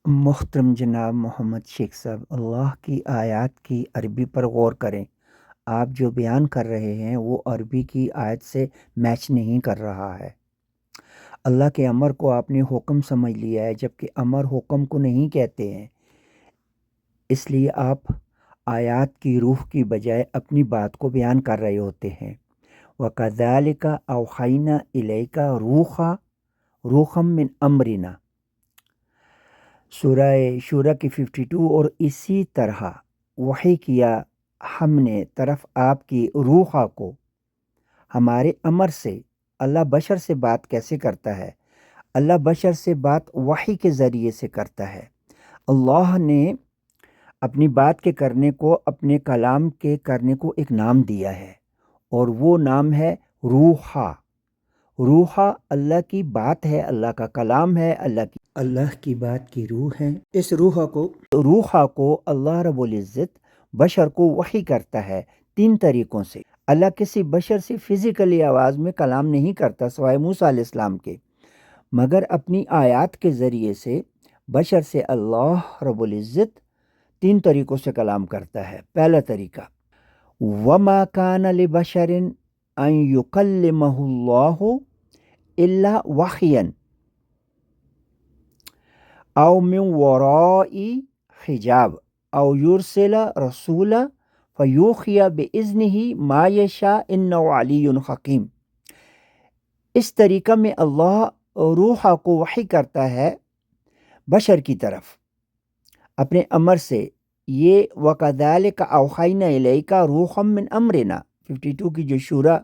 محترم جناب محمد شیخ صاحب، اللہ کی آیات کی عربی پر غور کریں۔ آپ جو بیان کر رہے ہیں وہ عربی کی آیت سے میچ نہیں کر رہا ہے۔ اللہ کے امر کو آپ نے حکم سمجھ لیا ہے، جبکہ امر حکم کو نہیں کہتے ہیں۔ اس لیے آپ آیات کی روح کی بجائے اپنی بات کو بیان کر رہے ہوتے ہیں۔ وَكَذَلِكَ أَوْحَيْنَا إِلَيْكَ روحًا مِّنْ أَمْرِنَا، سورہ شورى کی 52۔ اور اسی طرح وحی کیا ہم نے طرف آپ کی روحا کو ہمارے امر سے۔ اللہ بشر سے بات کیسے کرتا ہے؟ اللہ بشر سے بات وحی کے ذریعے سے کرتا ہے۔ اللہ نے اپنی بات کے کرنے کو، اپنے کلام کے کرنے کو ایک نام دیا ہے، اور وہ نام ہے روحا۔ روحا اللہ کی بات ہے، اللہ کا کلام ہے، اللہ کی بات کی روح ہے۔ اس روحا کو اللہ رب العزت بشر کو وحی کرتا ہے 3 طریقوں سے۔ اللہ کسی بشر سے فزیکلی آواز میں کلام نہیں کرتا سوائے موسیٰ علیہ السلام کے، مگر اپنی آیات کے ذریعے سے بشر سے اللہ رب العزت 3 طریقوں سے کلام کرتا ہے۔ پہلا طریقہ، وَمَا كَانَ لِبَشَرٍ أَن يُكَلِّمَهُ اللَّهُ إِلَّا وَحْيًا أَوْ مِن وَرَاءِ حِجَابٍ أَوْ يُرْسِلَ رَسُولًا فَيُوحِيَ بِإِذْنِهِ مَا يَشَاءُ إِنَّهُ عَلِيٌّ حَكِيمٌ۔ اس طریقہ میں اللہ روحا کو وحی کرتا ہے بشر کی طرف اپنے امر سے۔ یہ وَكَذَلِكَ أَوْحَيْنَا إِلَيْكَ رُوحًا مِّنْ أَمْرِنَا 52 کی جو شورى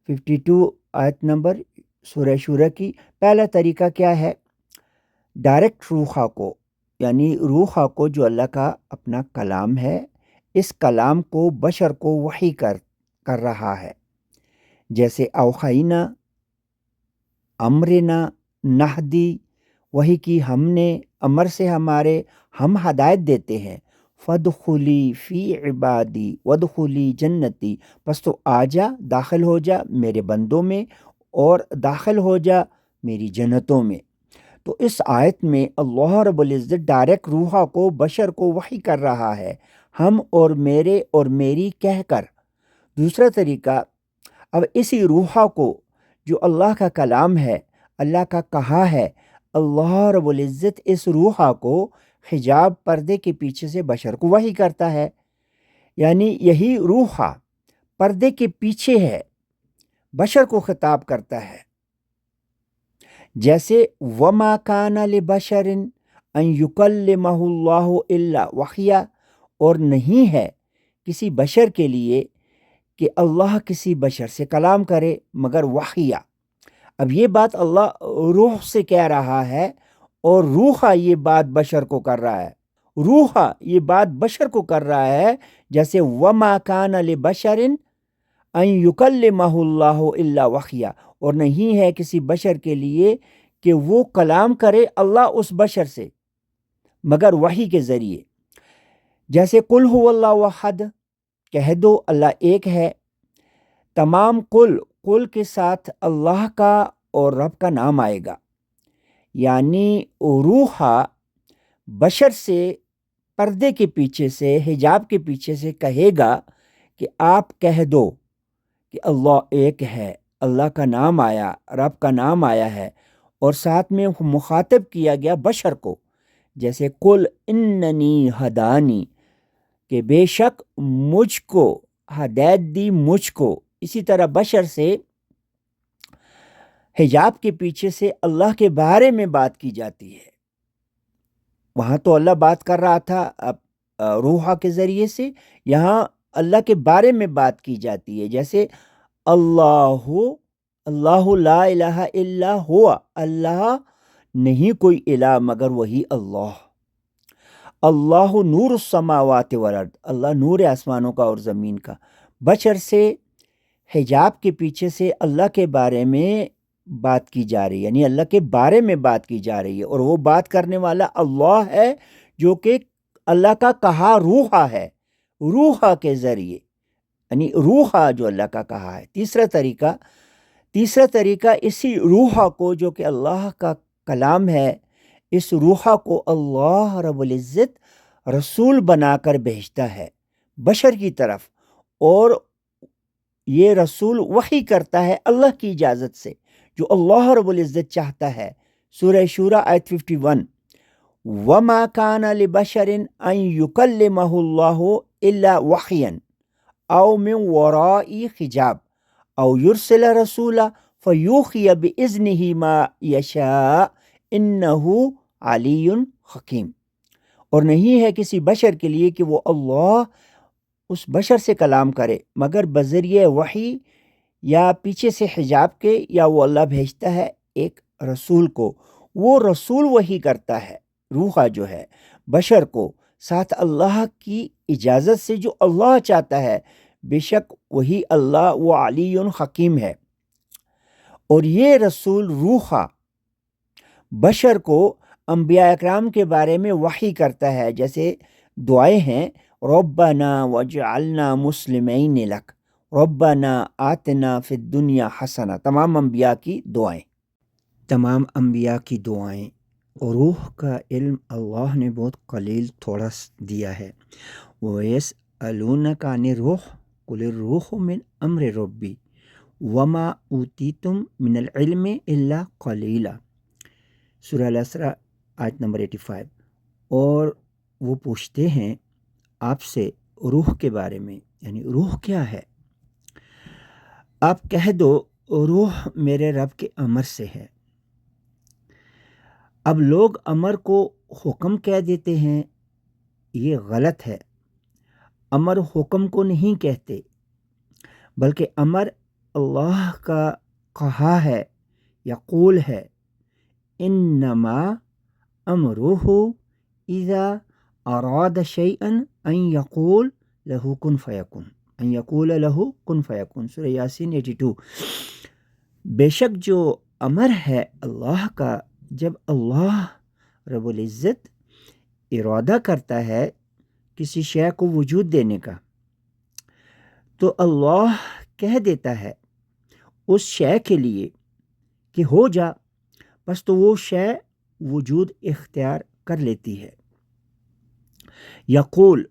52 آیت نمبر سورہ شورى کی۔ پہلا طریقہ کیا ہے؟ ڈائریکٹ روحا کو، یعنی روحا کو جو اللہ کا اپنا کلام ہے، اس کلام کو بشر کو وحی کر رہا ہے، جیسے اوحینا، امرنا، نہدی، وحی کی ہم نے، امر سے ہمارے، ہم ہدایت دیتے ہیں۔ فَادْخُلِي فِي عِبَادِي وَادْخُلِي جنتی، پس تو آ جا، داخل ہو جا میرے بندوں میں، اور داخل ہو جا میری جنتوں میں۔ تو اس آیت میں اللہ رب العزت ڈائریکٹ روحا کو بشر کو وحی کر رہا ہے، ہم اور میرے اور میری کہہ کر۔ دوسرا طریقہ، اب اسی روحا کو جو اللہ کا کلام ہے، اللہ کا کہا ہے، اللہ رب العزت اس روحا کو حجاب پردے کے پیچھے سے بشر کو وحی کرتا ہے، یعنی یہی روحا پردے کے پیچھے ہے، بشر کو خطاب کرتا ہے۔ جیسے وَمَا كَانَ لِبَشَرٍ أَن يُكَلِّمَهُ اللَّهُ إِلَّا وَحْيًا، اور نہیں ہے کسی بشر کے لیے کہ اللہ کسی بشر سے کلام کرے مگر وحیا۔ اب یہ بات اللہ روح سے کہہ رہا ہے، اور روحا یہ بات بشر کو کر رہا ہے، روحا یہ بات بشر کو کر رہا ہے۔ جیسے وَمَا كَانَ لِبَشَرٍ أَن يُكَلِّمَهُ اللَّهُ إِلَّا وَحْيًا، اور نہیں ہے کسی بشر کے لیے کہ وہ کلام کرے اللہ اس بشر سے مگر وحی کے ذریعے۔ جیسے قُلْ هُوَ اللَّهُ أَحَدٌ، کہہ دو اللہ ایک ہے۔ تمام قل کے ساتھ اللہ کا اور رب کا نام آئے گا، یعنی روحا بشر سے پردے کے پیچھے سے، حجاب کے پیچھے سے کہے گا کہ آپ کہہ دو کہ اللہ ایک ہے، اللہ کا نام آیا، رب کا نام آیا ہے، اور ساتھ میں مخاطب کیا گیا بشر کو، جیسے قل اننی ہدانی، کہ بے شک مجھ کو ہدایت دی مجھ کو۔ اسی طرح بشر سے حجاب کے پیچھے سے اللہ کے بارے میں بات کی جاتی ہے۔ وہاں تو اللہ بات کر رہا تھا روحا کے ذریعے سے، یہاں اللہ کے بارے میں بات کی جاتی ہے، جیسے اللہ لا الہ الا ہوا، اللہ نہیں کوئی الہ مگر وہی اللہ۔ اللہ نور السماوات والارض، اللہ نور آسمانوں کا اور زمین کا۔ بشر سے حجاب کے پیچھے سے اللہ کے بارے میں بات کی جا رہی ہے، یعنی اللہ کے بارے میں بات کی جا رہی ہے، اور وہ بات کرنے والا اللہ ہے، جو کہ اللہ کا کہا روحا ہے، روحا کے ذریعے، یعنی روحا جو اللہ کا کہا ہے۔ تیسرا طریقہ اسی روحا کو جو کہ اللہ کا کلام ہے، اس روح کو اللہ رب العزت رسول بنا کر بھیجتا ہے بشر کی طرف، اور یہ رسول وحی کرتا ہے اللہ کی اجازت سے جو اللہ رب العزت چاہتا ہے۔ سورہ شورى آیت 51، وَمَا كَانَ لِبَشَرٍ أَن يُكَلِّمَهُ اللَّهُ إِلَّا وَحْيًا أَوْ مِن وَرَاءِ حِجَابٍ أَوْ يُرْسِلَ رَسُولًا فَيُوحِيَ بِإِذْنِهِ مَا يَشَاءُ إِنَّهُ عَلِيٌّ حَكِيمٌ۔ اور نہیں ہے کسی بشر کے لیے کہ وہ اللہ اس بشر سے کلام کرے مگر بذریعہ وحی یا پیچھے سے حجاب کے، یا وہ اللہ بھیجتا ہے ایک رسول کو، وہ رسول وحی کرتا ہے روحا جو ہے بشر کو ساتھ اللہ کی اجازت سے جو اللہ چاہتا ہے، بے شک وہی اللہ وہ علی حکیم ہے۔ اور یہ رسول روحا بشر کو انبیاء اکرام کے بارے میں وحی کرتا ہے، جیسے دعائیں ہیں ربنا وجعلنا مسلمین لک، ربنا آتنا فی الدنیا حسنہ، تمام انبیاء کی دعائیں، تمام انبیاء کی دعائیں۔ اور روح کا علم اللہ نے بہت قلیل تھوڑا دیا ہے۔ وَيَسْأَلُونَكَ عَنِ الرُّوحِ قُلِ الرُّوحُ مِنْ أَمْرِ رَبِّي وَمَا أُوتِيتُم مِّنَ الْعِلْمِ إِلَّا قَلِيلًا، سورہ الاسراء آیت نمبر 85۔ اور وہ پوچھتے ہیں آپ سے روح کے بارے میں، یعنی روح کیا ہے؟ آپ کہہ دو روح میرے رب کے امر سے ہے۔ اب لوگ امر کو حکم کہہ دیتے ہیں، یہ غلط ہے۔ امر حکم کو نہیں کہتے، بلکہ امر اللہ کا کہا ہے، یقول ہے، انما امرہ اذا اراد شیئا ان یقول لہ کن فیکن، ان یقول لہ کن فیکن، سورہ یاسین 82۔ بے شک جو امر ہے اللہ کا، جب اللہ رب العزت ارادہ کرتا ہے کسی شے کو وجود دینے کا، تو اللہ کہہ دیتا ہے اس شے کے لیے کہ ہو جا، بس تو وہ شے وجود اختیار کر لیتی ہے۔ یقول،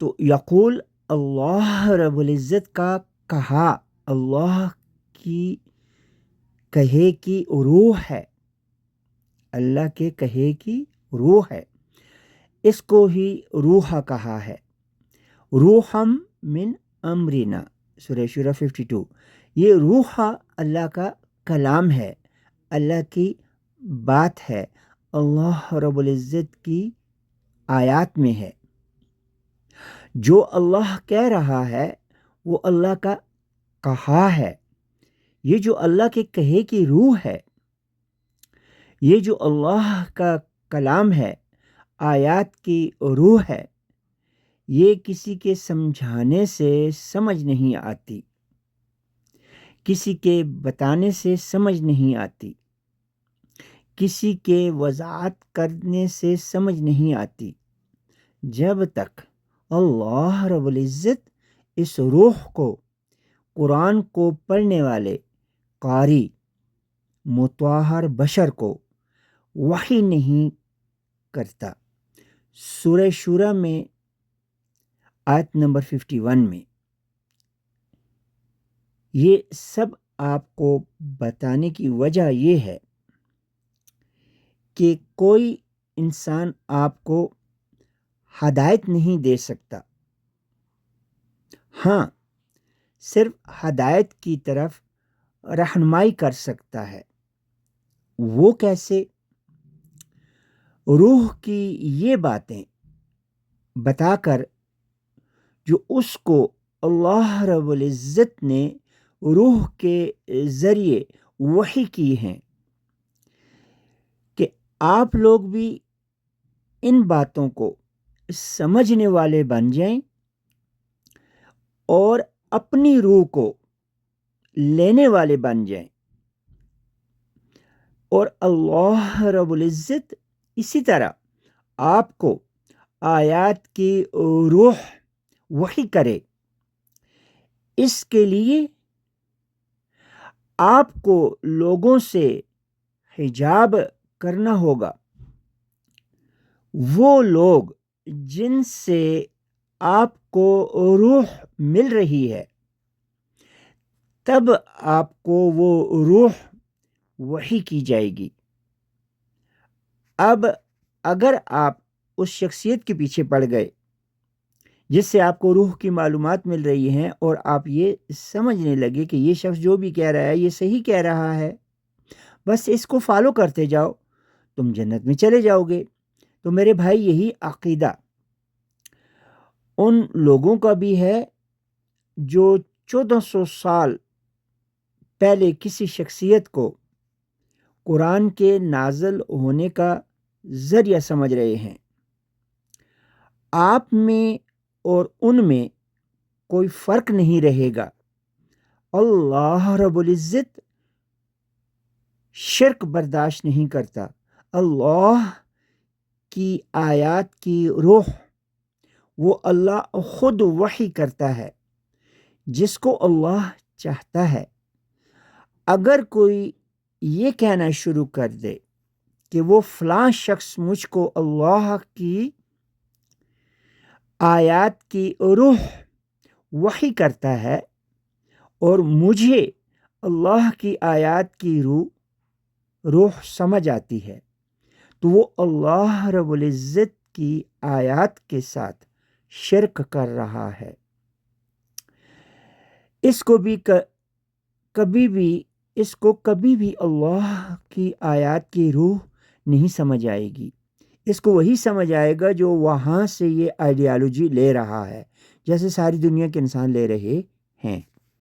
تو یقول اللہ رب العزت کا کہا، اللہ کی کہے کی روح ہے، اللہ کے کہے کی روح ہے، اس کو ہی روح کہا ہے۔ روحم من امرنا، سورہ شورى 52۔ یہ روح اللہ کا کلام ہے، اللہ کی بات ہے، اللہ رب العزت کی آیات میں ہے۔ جو اللہ کہہ رہا ہے وہ اللہ کا کہا ہے۔ یہ جو اللہ کے کہے کی روح ہے، یہ جو اللہ کا کلام ہے، آیات کی روح ہے، یہ کسی کے سمجھانے سے سمجھ نہیں آتی، کسی کے بتانے سے سمجھ نہیں آتی، کسی کے وضاحت کرنے سے سمجھ نہیں آتی، جب تک اللہ رب العزت اس روح کو قرآن کو پڑھنے والے قاری مطہر بشر کو وحی نہیں کرتا۔ سورہ شورى میں آیت نمبر 51 میں یہ سب آپ کو بتانے کی وجہ یہ ہے کہ کوئی انسان آپ کو ہدایت نہیں دے سکتا، ہاں صرف ہدایت کی طرف رہنمائی کر سکتا ہے۔ وہ کیسے؟ روح کی یہ باتیں بتا کر جو اس کو اللہ رب العزت نے روح کے ذریعے وحی کی ہیں، کہ آپ لوگ بھی ان باتوں کو سمجھنے والے بن جائیں اور اپنی روح کو لینے والے بن جائیں۔ اور اللہ رب العزت اسی طرح آپ کو آیات کی روح وحی کرے، اس کے لیے آپ کو لوگوں سے حجاب کرنا ہوگا، وہ لوگ جن سے آپ کو روح مل رہی ہے، تب آپ کو وہ روح وحی کی جائے گی۔ اب اگر آپ اس شخصیت کے پیچھے پڑ گئے جس سے آپ کو روح کی معلومات مل رہی ہیں، اور آپ یہ سمجھنے لگے کہ یہ شخص جو بھی کہہ رہا ہے یہ صحیح کہہ رہا ہے، بس اس کو فالو کرتے جاؤ، تم جنت میں چلے جاؤ گے۔ تو میرے بھائی، یہی عقیدہ ان لوگوں کا بھی ہے جو 1400 سال پہلے کسی شخصیت کو قرآن کے نازل ہونے کا ذریعہ سمجھ رہے ہیں۔ آپ میں اور ان میں کوئی فرق نہیں رہے گا۔ اللہ رب العزت شرک برداشت نہیں کرتا۔ اللہ کی آیات کی روح وہ اللہ خود وحی کرتا ہے جس کو اللہ چاہتا ہے۔ اگر کوئی یہ کہنا شروع کر دے کہ وہ فلاں شخص مجھ کو اللہ کی آیات کی روح وحی کرتا ہے اور مجھے اللہ کی آیات کی روح سمجھ آتی ہے، تو وہ اللہ رب العزت کی آیات کے ساتھ شرک کر رہا ہے۔ اس کو کبھی بھی اللہ کی آیات کی روح نہیں سمجھ آئے گی۔ اس کو وہی سمجھ آئے گا جو وہاں سے یہ آئیڈیالوجی لے رہا ہے، جیسے ساری دنیا کے انسان لے رہے ہیں۔